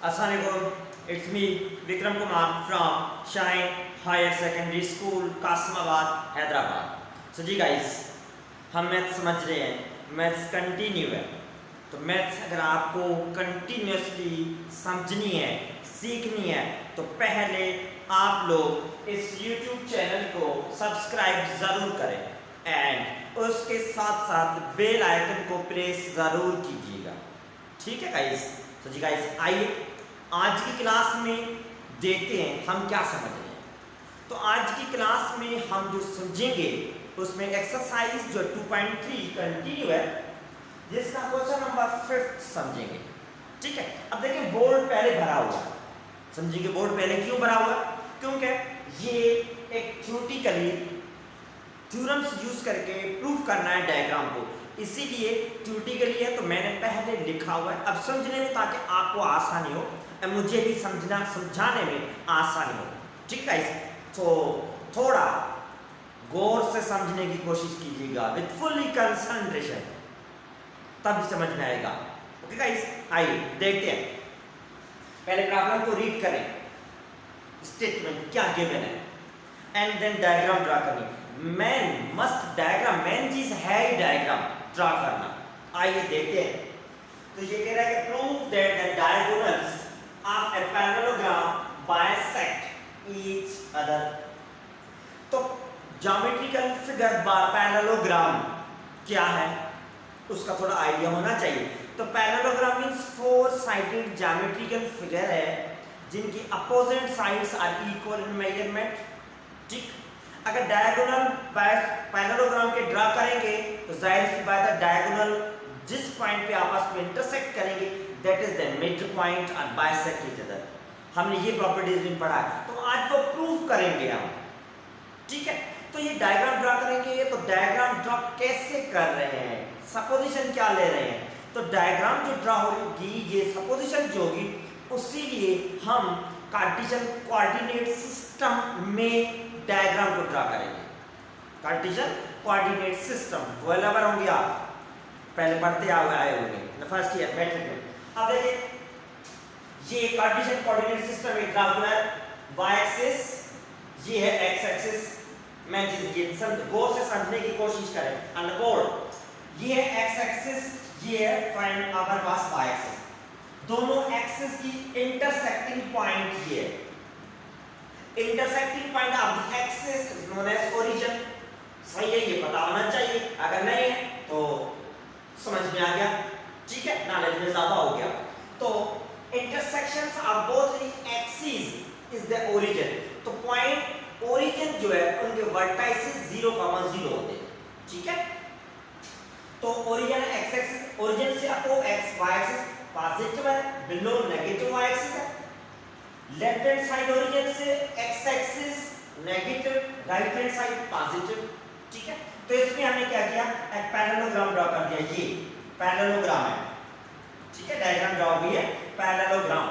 Assalamualaikum. It's me Vikram Kumar from Shine Higher Secondary School, Kasmabad, Hyderabad. So जी guys, हम maths समझ रहे हैं, मैथ्स कंटिन्यू है। तो मैथ्स अगर आपको कंटिन्यूसली समझनी है, सीखनी है, तो पहले आप लोग इस YouTube चैनल को सब्सक्राइब ज़रूर करें एंड उसके साथ साथ बेल आइकन को प्रेस ज़रूर कीजिएगा। ठीक है गाइस? तो जी गाइस, आइए आज की क्लास में देखते हैं हम क्या समझ रहे हैं। तो आज की क्लास में हम जो समझेंगे उसमें एक्सरसाइज जो 2.3 कंटिन्यू है, जिसका क्वेश्चन नंबर 5 समझेंगे। ठीक है, अब देखिए बोर्ड पहले भरा हुआ है, समझेंगे बोर्ड पहले क्यों भरा हुआ है, क्योंकि ये एक थ्योरेटिकली थ्योरम्स यूज करके प्रूफ करना है डायग्राम को, इसीलिए थ्योरेटिकली है तो मैंने पहले लिखा हुआ है। अब समझने में ताकि आपको आसानी हो, मुझे भी समझाने में आसानी हो। ठीक है, तो थोड़ा गौर से समझने की कोशिश कीजिएगा विद फुली कंसंट्रेशन, तब समझ में आएगा। ओके गाइस, आइए देखते हैं। पहले प्रॉब्लम को रीड करें, स्टेटमेंट क्या गिवन है, एंड देन डायग्राम ड्रा करनी। मैन मस्ट डायग्राम, मेन चीज है ही डायग्राम ड्रा करना। आइए देखते हैं। तो ये कह रहा है कि prove that the diagonals of a parallelogram bisect each other. तो ज्योमेट्रिकल फिगर पैरेललोग्राम क्या है उसका थोड़ा आइडिया होना चाहिए। तो parallelogram means four sided geometrical figure है जिनकी opposite sides are equal in measurement. ठीक, अगर डायगोनल पैरेललोग्राम के ड्रा करेंगे तो जाहिर सी बात है डायगोनल जिस पॉइंट पे आपस में इंटरसेक्ट करेंगे that is the mid point और बाइसेक्ट ईच अदर। हमने ये प्रॉपर्टीज भी पढ़ा है, तो आज वो प्रूव करेंगे हम। ठीक है, तो ये डायग्राम ड्रा करेंगे। तो डायग्राम ड्रा कैसे कर रहे हैं, सपोजिशन क्या ले रहे हैं। तो डायग्राम जो ड्रा होगी, ये सपोजिशन जो होगी, उसी लिए हम कार्टेशियन कोऑर्डिनेट सिस्टम में डायग्राम को ड्रा करेंगे। कार्टेशियन कोऑर्डिनेट सिस्टम वेलेवर होंगे, आप पहले पढ़ते आए होंगे फर्स्ट ईयर मैट्रिक में। अब देखिए, ये कार्टेशियन कोऑर्डिनेट सिस्टम एक ड्रा हुआ है। y एक्सिस ये है, x एक्सिस मैं जिस गौर से समझने की कोशिश करें। ऑन द बोर्ड ये है x एक्सिस, ये है फाइंड आवर पास y एक्सिस। दोनों एक्सिस की इंटरसेक्टिंग पॉइंट ये है। Intersecting point of the axis is known as origin. सही है, ये पता होना चाहिए, अगर नहीं है तो समझ में आ गया। ठीक है, नॉलेज में ज्यादा हो गया। तो intersections of both axis is the origin. तो पॉइंट ओरिजिन जो है उनके वर्टाइसेस 0,0 होते हैं। ठीक है, तो ओरिजिन एक्स एक्सिस, ओरिजिन से अpo x y एक्सिस पॉजिटिव है, बिलो नेगेटिव y एक्सिस है। लेफ्ट हैंड साइड ओरिजिन से x axis negative, right hand side positive. ठीक है, तो इसमें हमने क्या किया, एक पैरेललोग्राम ड्रा कर दिया। ये पैरेललोग्राम है। ठीक है, डायग्राम ड्रा हुई है पैरेललोग्राम।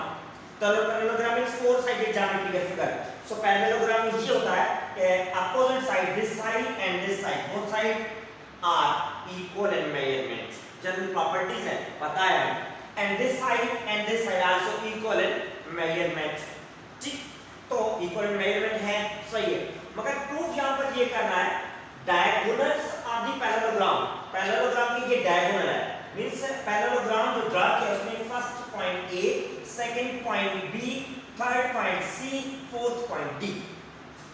तो parallelogram means four sided geometrical figure. So parallelogram में ये होता है कि opposite side, this side and this side, both side are equal in measurement. General properties है, पता है। And this side also equal in measurement. ठीक, तो इक्वल इन मेजरमेंट है, सही है। मगर प्रूफ यहां पर ये करना है diagonals of the parallelogram. Parallelogram की ये डायगोनल है, मींस पैरेललोग्राम जो ड्रा किया उसमें first point A, second point B, third point C, fourth point D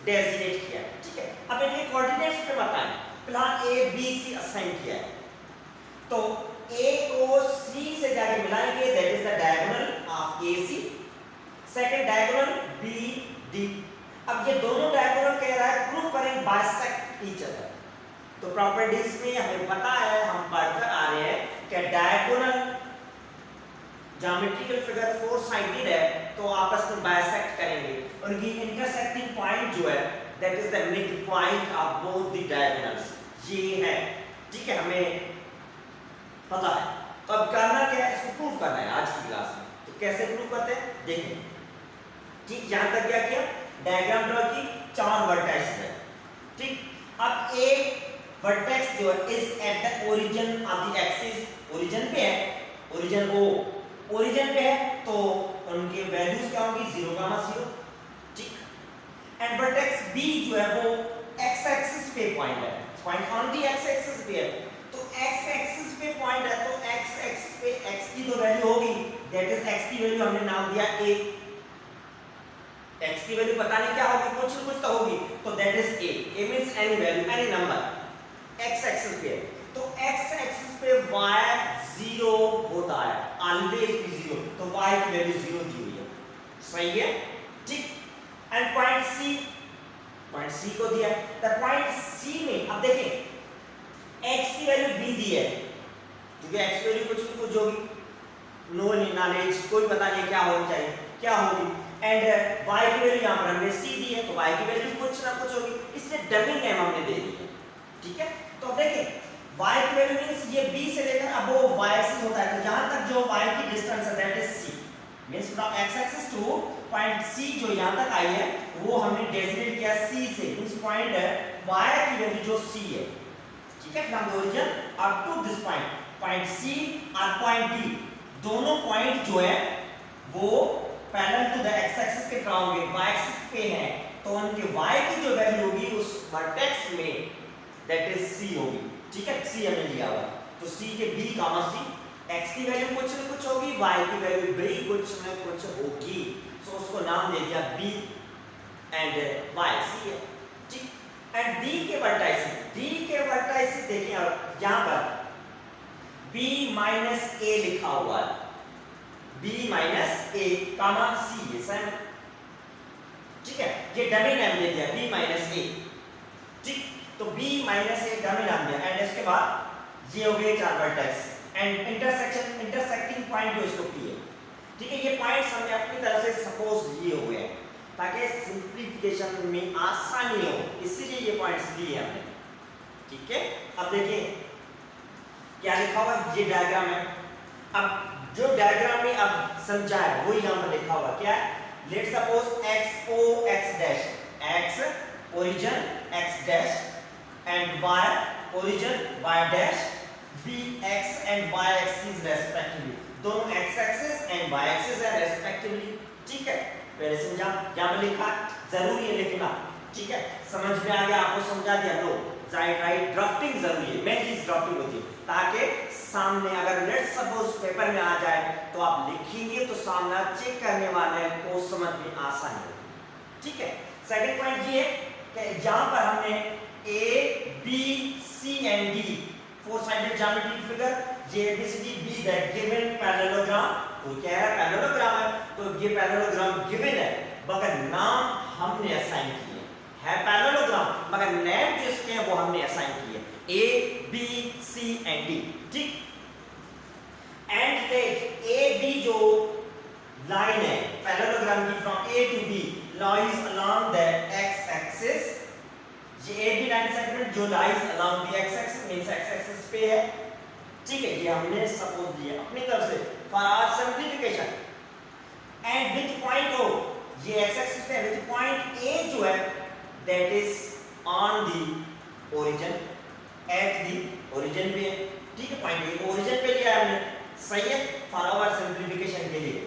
designate किया। ठीक है, अब इनके कोऑर्डिनेट्स पे बताएं। फिलहाल ए बी सी असाइन किया है, तो ए को सी से जाके मिलाएंगे, that is the diagonal of A C. Second diagonal B D. अब ये दोनों डायगोनल कह रहा है प्रूव करें बाइसेक्ट ईच अदर। तो प्रॉपर्टीज में हमें पता है, हम पढ़कर आ रहे हैं कि diagonal geometrical figure four sided है तो आपस में बाइसेक्ट करेंगे। उनकी इंटरसेक्टिंग पॉइंट जो है that is the mid point of both the diagonals, ये है। ठीक है, हमें पता है। तो अब करना क्या है, इसको प्रूव करना है आज की क्लास में। तो कैसे प्रूव करते हैं देखें। ठीक, यहां तक क्या किया, डायग्राम ड्रा की, 4 वर्टेक्स है। ठीक, अब एक वर्टेक्स जो है is eight the origin of the axis, origin पे है, ओरिजिन ओ ओरिजिन पे है तो उनके वैल्यूज क्या होंगी 0, 0, ठीक। एंड वर्टेक्स बी जो है वो एक्स एक्सिस पे पॉइंट है, point on the x axis पे है, तो एक्स एक्सिस पे पॉइंट है तो एक्स एक्सिस पे एक्स की तो वैल्यू होगी, दैट इज एक्स की वैल्यू हमने नाम दिया a, एक्स की वैल्यू पता नहीं क्या होगी, कुछ न कुछ तो होगी, तो that is a means any value any number x axis पे, तो एक्स एक्सिस पे y 0 होता है, ऑलवेज भी 0, तो y की वैल्यू 0 दी हुई है, सही है, ठीक। एंड पॉइंट सी को दिया, द पॉइंट सी में अब देखें x की वैल्यू b दी है, क्योंकि x की वैल्यू कुछ न कुछ होगी, नो नॉलेज, कोई पता नहीं क्या होनी चाहिए, क्या होगी, एंड y की वैल्यू यहां पर हमने c दी है, तो y की वैल्यू कुछ ना कुछ होगी, इसलिए डमी नेम हमने दे दी है, ठीक है। तो देखें y की वैल्यू मींस ये b से लेकर अब वो y एक्सिस होता है, तो जहां तक जो y की डिस्टेंस है that is c, means from x axis two point c जो यहां तक आई है वो हमने डेजिग्नेट किया c से, मींस पॉइंट y की वैल्यू जो c है, ठीक है, from the origin up to this point, point c और पॉइंट d दोनों पॉइंट जो है वो parallel to the x axis के होंगे, y एक्सिस पे है, तो उनके y की जो वैल्यू होगी उस वर्टेक्स में दैट इज c होगी, ठीक है, c हमने लिया हुआ, तो c के b, c, x की वैल्यू कुछ न कुछ होगी, y की वैल्यू b कुछ न कुछ होगी, सो उसको नाम दे दिया b एंड y, c है, ठीक। एंड d के वर्टाइसिस देखिए अब यहां पर b माइनस a लिखा हुआ है, b minus a comma c है सर, ठीक है, ये डमी नाम दे दिया b माइनस a, ठीक, तो b माइनस a डमी नाम दिया, एंड इसके बाद ये हो गए चार वर्टेक्स एंड इंटरसेक्टिंग पॉइंट जो इसको p है, ठीक है, ये पॉइंट्स हमने अपनी तरफ से सपोज लिए हुए हैं ताकि सिंपलीफिकेशन में आसानी हो, इसीलिए ये पॉइंट्स लिए हमने, ठीक है। अब देखिए क्या लिखा हुआ है, ये डायग्राम है, अब जो डायग्राम में अब समझा है वो यहां पर लिखा हुआ क्या है, let's suppose x o x dash, x origin x dash and y origin y dash, b x and y axis respectively, दोनों x axis and y axis है रेस्पेक्टिवली, ठीक है, पहले समझा, यहां पर लिखा, जरूरी है लिखना, ठीक है, समझ में आ गया, आपको समझा दिया, लो राइट, ड्राफ्टिंग जरूरी है, मेन चीज ड्राफ्टिंग होती है, ताकि सामने अगर लेट्स सपोज पेपर में आ जाए तो आप लिखेंगे तो सामने चेक करने वाले को समझ में आसानी हो, ठीक है। सेकंड पॉइंट ये है कि यहां पर हमने a b c and d four sided geometric figure, ये ABCD b that given parallelogram, तो क्या है पैरेललोग्राम है, तो ये पैरेललोग्राम गिवन है मगर नाम हमने असाइन किए है पैरेललोग्राम, मगर नेम जो इसके हैं वो हमने असाइन किए a b c and d, ठीक। एंड लेट a b जो लाइन है पैरेललोग्राम की from a to b lies along the x axis, ये a b लाइन सेगमेंट जो lies along the x axis means x axis पे है, ठीक है, ये हमने सपोज दिया अपनी तरफ से for our simplification, and which point o, ये x एक्सिस पे विच पॉइंट a जो है that is on the origin, at the origin पे, ठीक है, पॉइंट a ओरिजिन पे लिया हमने, सही है, फॉर आवर सिंपलीफिकेशन के लिए।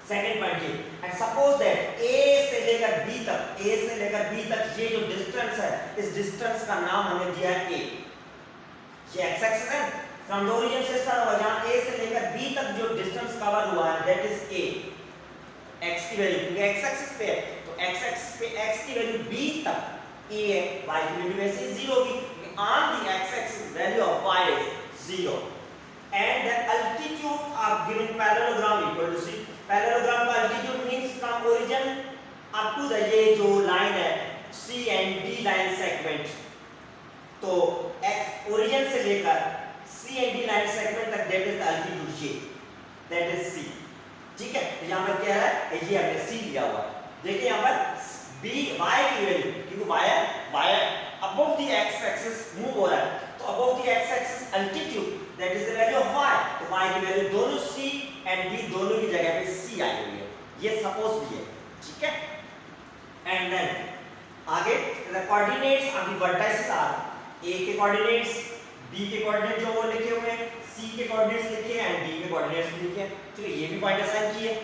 सेकंड पॉइंट ये, एंड सपोज दैट a से लेकर b तक, a से लेकर b तक ये जो डिस्टेंस है, इस डिस्टेंस का नाम हमने दिया है a, ये x एक्सिस है, फ्रॉम द ओरिजिन से स्टार्ट हुआ, जहां a से लेकर b तक जो डिस्टेंस कवर हुआ है दैट इज a, x की वैल्यू क्योंकि x एक्सिस पे है, तो x एक्सिस पे x की वैल्यू b तक a है, y की वैल्यू वैसे 0 होगी, on the x axis value of y is 0 and the altitude of given parallelogram equal to c, parallelogram का altitude means from origin up to the ये जो line है c and d line segment, तो x origin से लेकर c and d line segment तक that is the altitude ये, that is c, ठीक है। तो यहाँ पर क्या है, ये हमने c लिया हुआ, देखिए यहाँ पर b y की वैल्यू, क्योंकि y above the x axis move हो रहा है, तो above the x axis altitude that is the value of y, तो y की वैल्यू दोनों c and b दोनों की जगह पे c आई हुई है, ये सपोज भी है, ठीक है। एंड देन आगे the coordinates of the vertices are a के coordinates, b के coordinates जो वो लिखे हुए हैं, सी के कोऑर्डिनेट्स लिखे एंड डी के कोऑर्डिनेट्स लिखे, तो ये भी पॉइंट असाइन किए।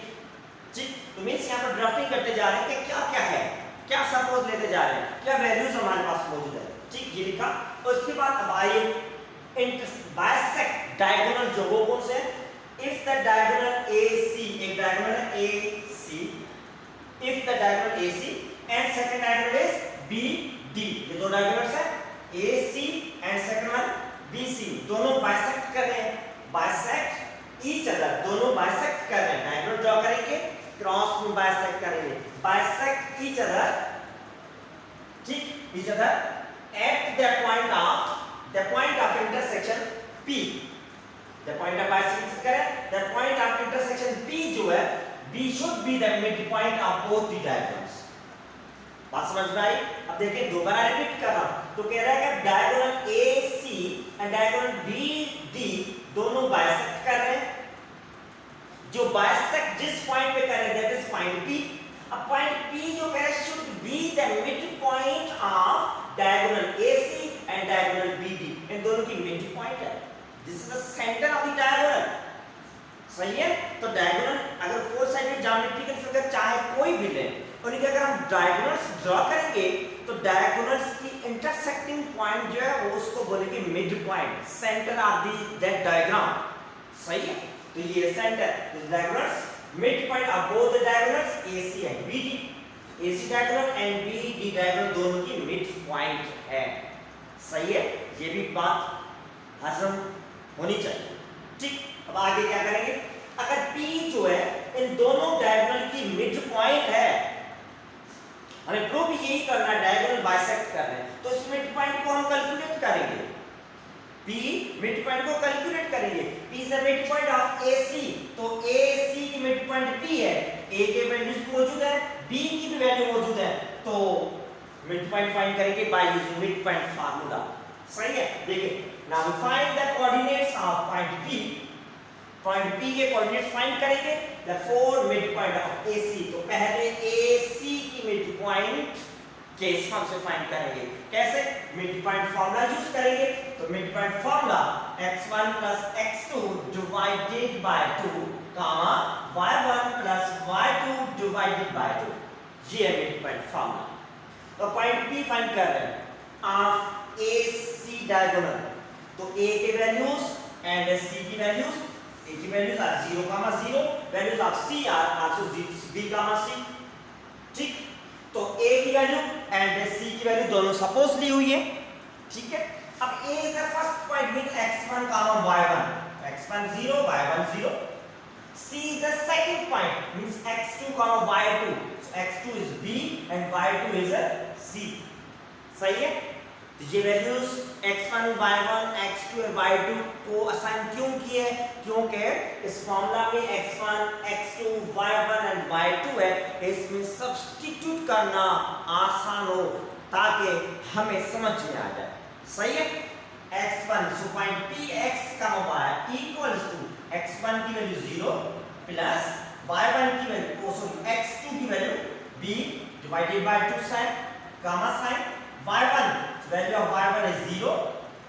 ठीक, तो मींस यहाँ पर ड्राफ्टिंग करते जा रहे हैं कि क्या क्या है, क्या सपोज लेते जा रहे हैं, क्या वैल्यूज हमारे पास मौजूद है। ठीक, ये लिखा। उसके बाद अब आइए बाइसेक्ट डायगोनल, जो वो कौन से है, इफ द डायगोनल AC, एक डायगोनल है AC, if the diagonal AC and second diagonal is BD, ये दो डायगोनल्स है AC and second one BC, दोनों बाइसेक्ट कर रहे हैं, बाइसेक्ट ईच अदर, दोनों बाइसेक्ट कर रहे हैं। डायगोनल ड्रॉ करेंगे, क्रॉस में बाइसेक्ट करेंगे, बाइसेक्ट ईच अदर, ठीक, each other at the point of intersection P, the point of bisect करें, the point of intersection P जो है, B should be the midpoint of both the diagonals। बात समझ में आई? अब देखिए दोबारा रिपीट कर रहा हूं, तो कह रहा है कि diagonal AC and diagonal BD दोनों बाइसेक्ट कर रहे हैं, जो बाइसेक्ट जिस पॉइंट पे कर रहे हैं दैट इज पॉइंट P। अब पॉइंट P जो कह रहा है should be the mid point of diagonal AC and diagonal BD, इन दोनों की मिड पॉइंट है, this is the centre of the diagonal. सही है? तो डायगोनल अगर फोर साइडेड ज्योमेट्रिकल फिगर चाहे कोई भी ले, उनके अगर हम डायगोनल्स ड्रॉ करेंगे तो डायगोनल्स की इंटरसेक्टिंग पॉइंट जो है वो उसको बोलेंगे mid point, centre of the that diagram. सही है? तो ये centre, this diagonals mid point of both the diagonals AC and BD, AC diagonal and BD diagonal दोनों की मिड पॉइंट है। सही है? ये भी बात हजम होनी चाहिए। ठीक, अब आगे क्या करेंगे, अगर P जो है इन दोनों डायगोनल की मिड पॉइंट है, हमें प्रूव यही करना है, डायगोनल बाइसेक्ट कर रहे हैं, तो इस मिड पॉइंट को हम कैलकुलेट करेंगे, P मिड पॉइंट को कैलकुलेट करेंगे। P is the mid point of AC, तो AC की मिड पॉइंट P है, A के वैल्यूज मौजूद है, B की भी वैल्यू मौजूद है, तो मिड पॉइंट फाइंड करेंगे by using mid point formula. सही है? देखिए, now we find the coordinates of point P, point P के कोऑर्डिनेट्स फाइंड करेंगे, therefore mid point of AC, तो पहले AC की मिड पॉइंट के हिसाब से फाइंड करेंगे। कैसे? मिड पॉइंट फार्मूला यूज करेंगे, तो mid point formula x1 + x2 divided by 2 comma y1 + y2 divided by 2, ये है मिड पॉइंट फार्मूला। तो पॉइंट P फाइंड कर रहे हैं ऑफ AC डायगोनल, तो A के वैल्यूज एंड C की वैल्यूज, A की values are 0, 0, values of C are also B, C। ठीक, तो A की वैल्यू एंड C की वैल्यू दोनों सपोज ली हुई है। ठीक है, अब A is the first point with x1, y1, x1 0, y1 0, C is the second point means x2, y2, so x2 is B and y2 is C। सही है? तो ये वैल्यूज x1, y1, x2 और y2 को assign क्यों किए? क्योंकि इस फॉर्मूला में x1, x2, y1 और y2 है, इसमें सब्स्टिट्यूट करना आसान हो ताकि हमें समझ में आ जाए। सही है? x1 so point P x, y equals to x1 की वैल्यू 0 प्लस y1 की वैल्यू x2 की value B divided by 2 sin gamma sin y1 value of y1 is 0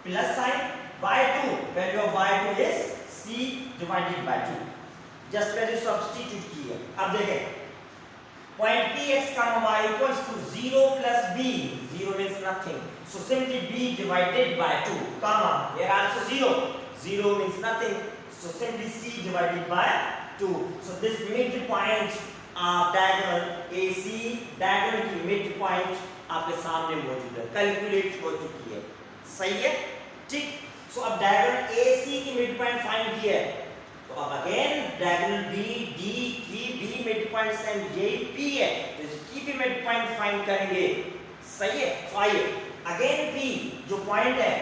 plus sign y2 value of y2 is c divided by 2, just value substitute की है। अब देखें point px y equals to 0 plus b, 0 means nothing, so simply b divided by 2 comma here also 0, 0 means nothing, so simply c divided by 2, so this midpoint of diagonal AC, diagonal की midpoint आपके सामने मौजूद है, calculate हो चुकी है। सही है? ठीक, सो अब डायगोनल AC की मिड पॉइंट फाइंड किया है, तो अब अगेन डायगोनल BD की भी मिड पॉइंट सेम यही P है, तो इसकी भी मिड पॉइंट फाइंड करेंगे। सही है? तो आइए अगेन P जो पॉइंट है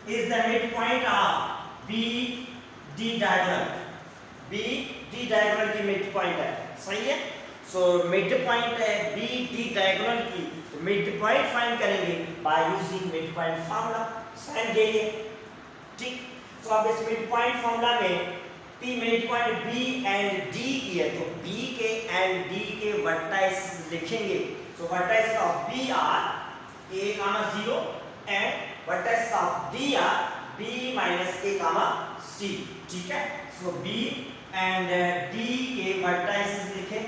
is the mid point of BD diagonal, BD diagonal की मिड पॉइंट है। सही है? सो मिड पॉइंट है BD डायगोनल की, तो मिड पॉइंट फाइंड करेंगे by using mid point formula, sign ये। ठीक, तो अब इस मिड पॉइंट फार्मूला में P mid point B and D की है, तो B के एंड D के वर्टाइस लिखेंगे, so vertices of B are A, 0 and vertices of D are B minus A comma C, ठीक है। सो B एंड D के वर्टाइसेस लिखे,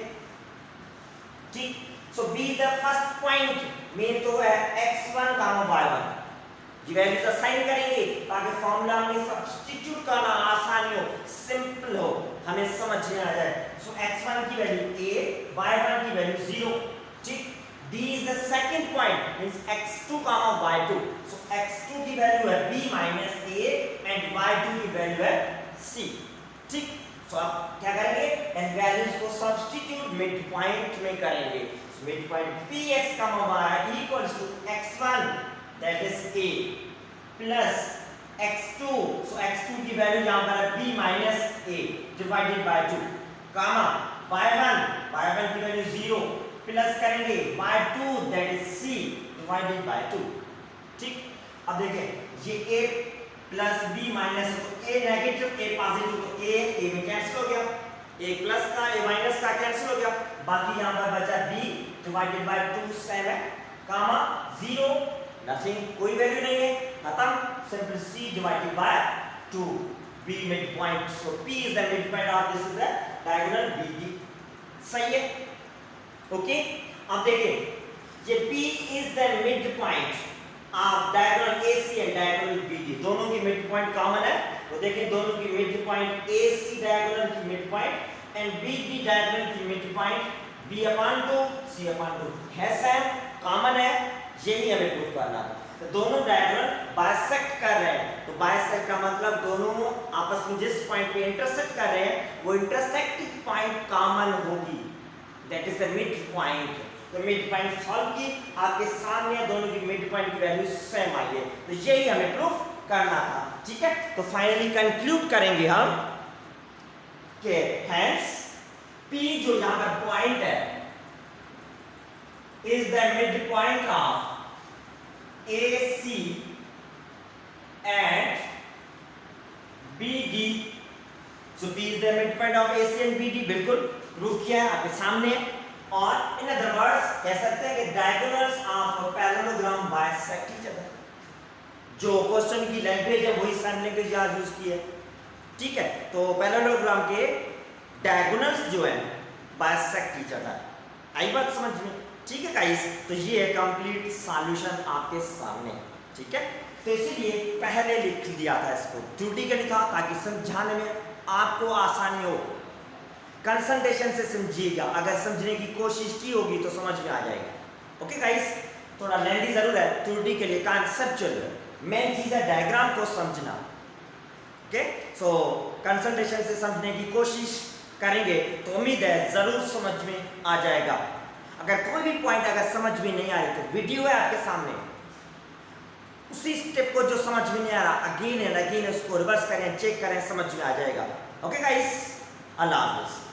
ठीक। So B is the first point, मेन तो है x1 कामा y1, ये वैल्यूज असाइन करेंगे ताकि फॉर्मूला में सब्स्टिट्यूट करना आसानी हो, सिंपल हो, हमें समझ में आ जाए। सो x1 की वैल्यू a, y1 की वैल्यू 0, ठीक। D is the second point, means x2 y2, so x2 की वैल्यू है b minus a and y2 की वैल्यू है c, ठीक। सो अब क्या करेंगे, इन वैल्यूज को सब्स्टिट्यूट मिड पॉइंट में करेंगे। So mid point px y equals to x1 that is a plus x2, so x2 की वैल्यू यहाँ पर है b minus a divided by 2, comma y1 की वैल्यू 0 प्लस करेंगे y2 that is c divided by 2, ठीक। अब देखें ये a प्लस b माइनस, तो a नेगेटिव a पॉजिटिव, तो a में कैंसिल हो गया, a प्लस का a माइनस का कैंसिल हो गया, बाकी यहाँ पर बचा b divided by 2 सेम है, कामा 0 नथिंग, कोई वैल्यू नहीं है, खत्म, simple c divided by 2, b mid point, so p is the mid point of this is the diagonal bd, सही है, ओके। अब देखिए ये p is the mid point of diagonal ac and diagonal bd, दोनों की mid point common है, तो देखिए दोनों की मिड पॉइंट ac डायगोनल की mid point and bd diagonal की मिड पॉइंट b/2 c/2 है, सेम कॉमन है, यही हमें प्रूफ करना था। तो दोनों डायगोनल बाइसेक्ट कर रहे हैं, तो बाइसेक्ट का मतलब दोनों आपस में जिस पॉइंट पे इंटरसेक्ट कर रहे हैं वो इंटरसेक्टिंग पॉइंट कॉमन होगी, that is the mid point. तो मिड पॉइंट सॉल्व की, आपके सामने दोनों की मिड पॉइंट की वैल्यू सेम आई है, तो यही हमें प्रूफ करना था, ठीक है। तो फाइनली कंक्लूड करेंगे हम कि हेंस P जो यहाँ पर पॉइंट है is the midpoint of AC and BD, so P is the midpoint of AC and BD, बिल्कुल प्रूफ किया है आपके सामने। और इन अदर वर्ड्स कह सकते हैं कि diagonals of parallelogram bisect each other, जो क्वेश्चन की लैंग्वेज है वही सेम लैंग्वेज आज यूज की है, ठीक है। तो पैरेललोग्राम के डायगोनल्स जो है बाइसेक्ट ईच अदर, आई बात समझ में, ठीक है गाइस। तो ये है कंप्लीट सॉल्यूशन आपके सामने, ठीक है। तो इसीलिए पहले लिख दिया था इसको, ड्यूटी का लिखा ताकि समझाने में आपको आसानी हो, कंसंट्रेशन से समझिएगा, अगर समझने की कोशिश की होगी तो समझ में आ जाएगा, ओके गाइस। थोड़ा लेंथी जरूर है, ड्यूटी के लिए कॉन्सेप्चुअल, मेन चीज है डायग्राम को समझना, ओके। सो कंसंट्रेशन से समझने की कोशिश करेंगे तो उम्मीद है जरूर समझ में आ जाएगा। अगर कोई भी पॉइंट अगर समझ में नहीं आए तो वीडियो है आपके सामने, उसी स्टेप को जो समझ में नहीं आ रहा अगेन एंड अगेन उसको रिवर्स करें, चेक करें, समझ में आ जाएगा, ओके गाइस। अल्लाह हाफिज़।